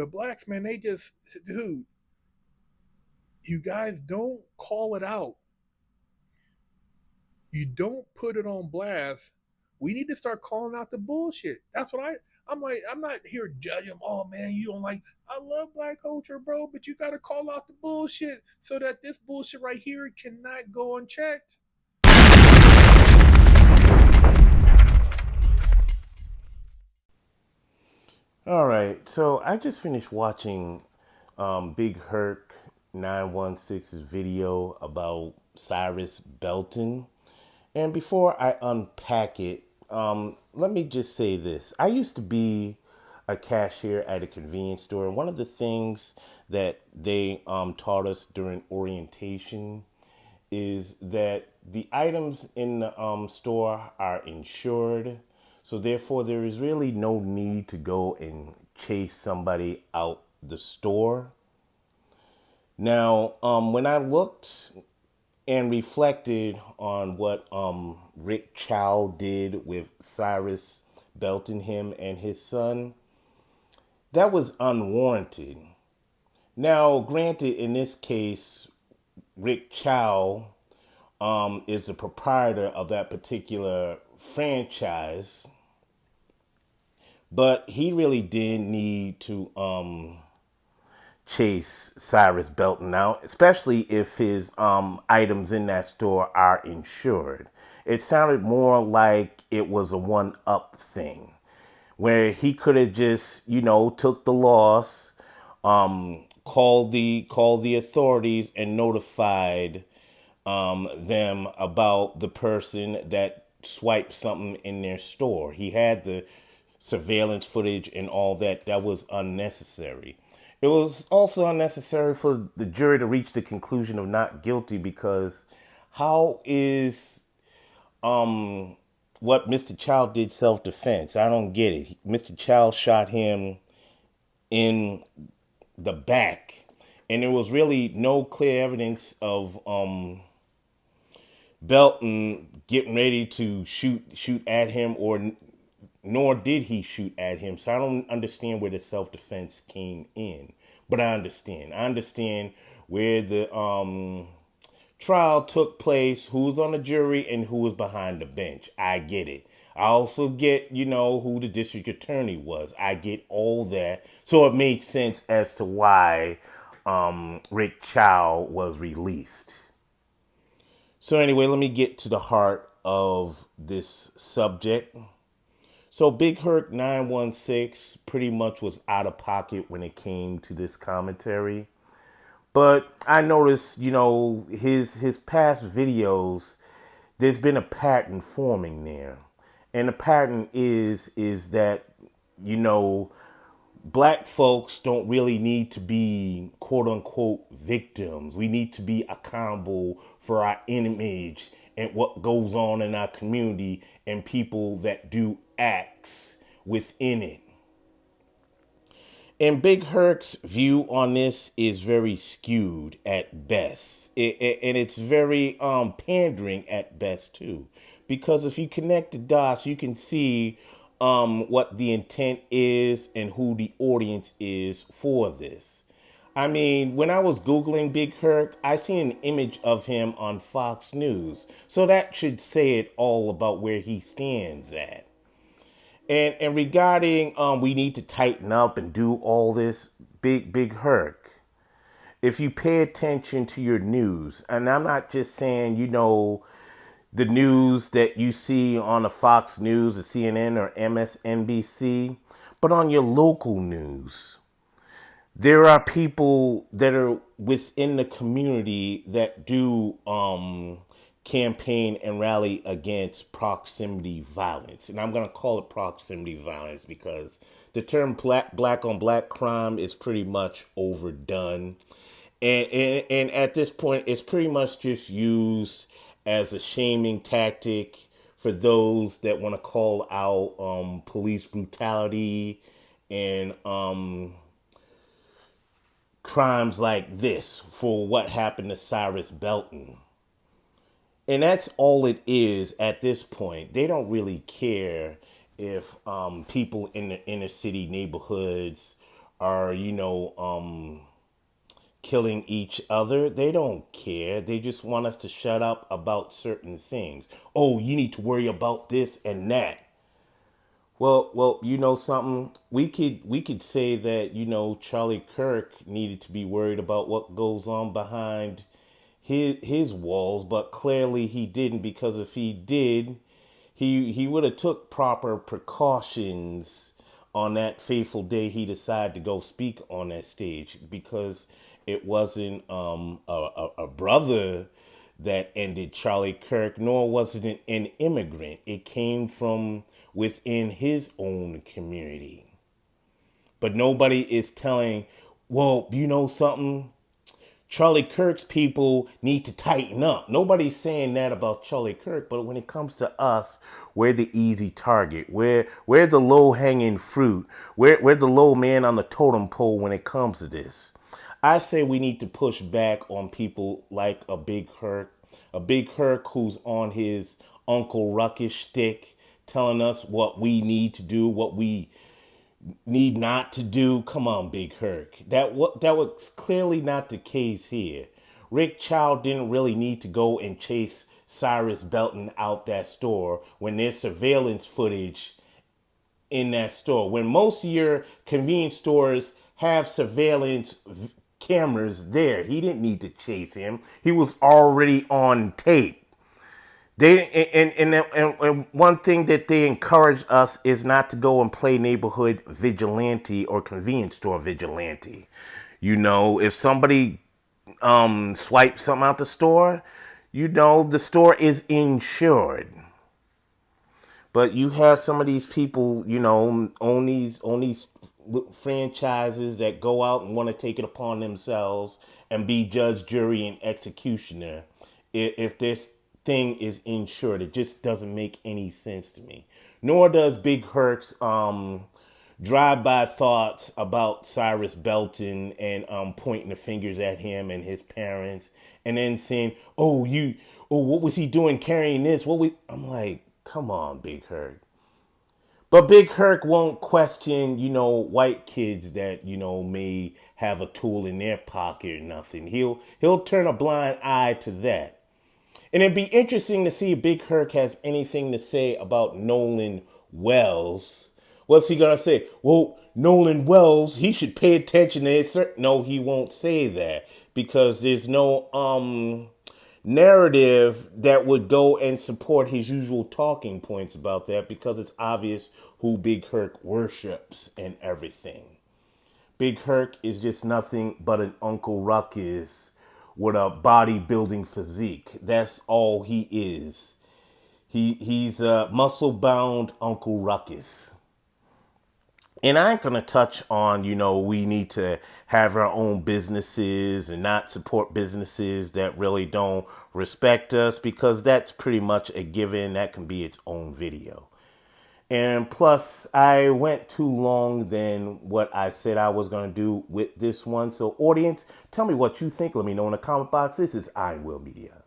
The blacks, man, they just, dude, you guys don't call it out. You don't put it on blast. We need to start calling out the bullshit. That's what I'm like, I'm not here judging them. Oh man, you don't like, I love black culture, bro, but you got to call out the bullshit so that this bullshit right here cannot go unchecked. All right, so I just finished watching Big Herc 916's video about Cyrus Belton. And before I unpack it, let me just say this. I used to be a cashier at a convenience store. And one of the things that they taught us during orientation is that the items in the store are insured. So therefore, there is really no need to go and chase somebody out the store. Now, when I looked and reflected on what Rick Chow did with Cyrus Belton, him and his son, that was unwarranted. Now, granted, in this case, Rick Chow is the proprietor of that particular franchise, but he really didn't need to chase Cyrus Belton out, especially if his items in that store are insured. It sounded more like it was a one-up thing, where he could have just, took the loss, called the authorities, and notified them about the person that swiped something in their store. He had the surveillance footage and all that. That was unnecessary. It was also unnecessary for the jury to reach the conclusion of not guilty, because how is what Mr. Chow did self-defense? I don't get it. Mr. Chow shot him in the back, and there was really no clear evidence of Belton getting ready to shoot at him, or nor did he shoot at him. So I don't understand where the self-defense came in. But I understand. I understand where the trial took place, who was on the jury, and who was behind the bench. I get it. I also get, who the district attorney was. I get all that. So it made sense as to why Rick Chow was released. So anyway, let me get to the heart of this subject. So Big Herc 916 pretty much was out of pocket when it came to this commentary. But I noticed, his past videos, there's been a pattern forming there. And the pattern is that, you know, black folks don't really need to be quote unquote victims. We need to be accountable for our image and what goes on in our community and people that do acts within it. And Big Herc's view on this is very skewed at best. And it's very pandering at best too. Because if you connect the dots, you can see what the intent is and who the audience is for this. I mean, when I was Googling Big Herc, I seen an image of him on Fox News. So that should say it all about where he stands at. And regarding we need to tighten up and do all this, Big Herc, if you pay attention to your news, and I'm not just saying, the news that you see on the Fox News or CNN or MSNBC, but on your local news. There are people that are within the community that do campaign and rally against proximity violence. And I'm going to call it proximity violence because the term black on black crime is pretty much overdone. And at this point, it's pretty much just used as a shaming tactic for those that want to call out police brutality and crimes like this for what happened to Cyrus Belton. And that's all it is at this point. They don't really care if people in the inner city neighborhoods are killing each other. They don't care. They just want us to shut up about certain things. Oh, you need to worry about this and that. Well, you know something. We could say that Charlie Kirk needed to be worried about what goes on behind his walls, but clearly he didn't, because if he did, he would have took proper precautions on that fateful day he decided to go speak on that stage, because it wasn't a brother that ended Charlie Kirk, nor was it an immigrant. It came from within his own community. But nobody is telling, well, you know something? Charlie Kirk's people need to tighten up. Nobody's saying that about Charlie Kirk, but when it comes to us, we're the easy target. We're the low hanging fruit. We're the low man on the totem pole when it comes to this. I say we need to push back on people like a Big Herc who's on his Uncle Ruckish stick, telling us what we need to do, what we need not to do. Come on, Big Herc. That was clearly not the case here. Rick Child didn't really need to go and chase Cyrus Belton out that store when there's surveillance footage in that store. When most of your convenience stores have surveillance cameras there, he didn't need to chase him. He was already on tape. They and one thing that they encourage us is not to go and play neighborhood vigilante or convenience store vigilante. If somebody swipes something out the store, the store is insured. But you have some of these people, own these franchises that go out and want to take it upon themselves and be judge, jury, and executioner. If this thing is insured, it just doesn't make any sense to me. Nor does Big Herc's drive-by thoughts about Cyrus Belton and pointing the fingers at him and his parents, and then saying, what was he doing carrying this? I'm like, come on, Big Herc. But Big Herc won't question, white kids that, may have a tool in their pocket or nothing. He'll turn a blind eye to that. And it'd be interesting to see if Big Herc has anything to say about Nolan Wells. What's he gonna say? Well, Nolan Wells, he should pay attention to his. No, he won't say that, because there's no narrative that would go and support his usual talking points about that, because it's obvious who Big Herc worships and everything. Big Herc is just nothing but an Uncle Ruckus with a bodybuilding physique. That's all he is. He's a muscle-bound Uncle Ruckus. And I ain't gonna touch on, we need to have our own businesses and not support businesses that really don't respect us, because that's pretty much a given. That can be its own video. And plus, I went too long than what I said I was going to do with this one. So, audience, tell me what you think. Let me know in the comment box. This is I Will Media.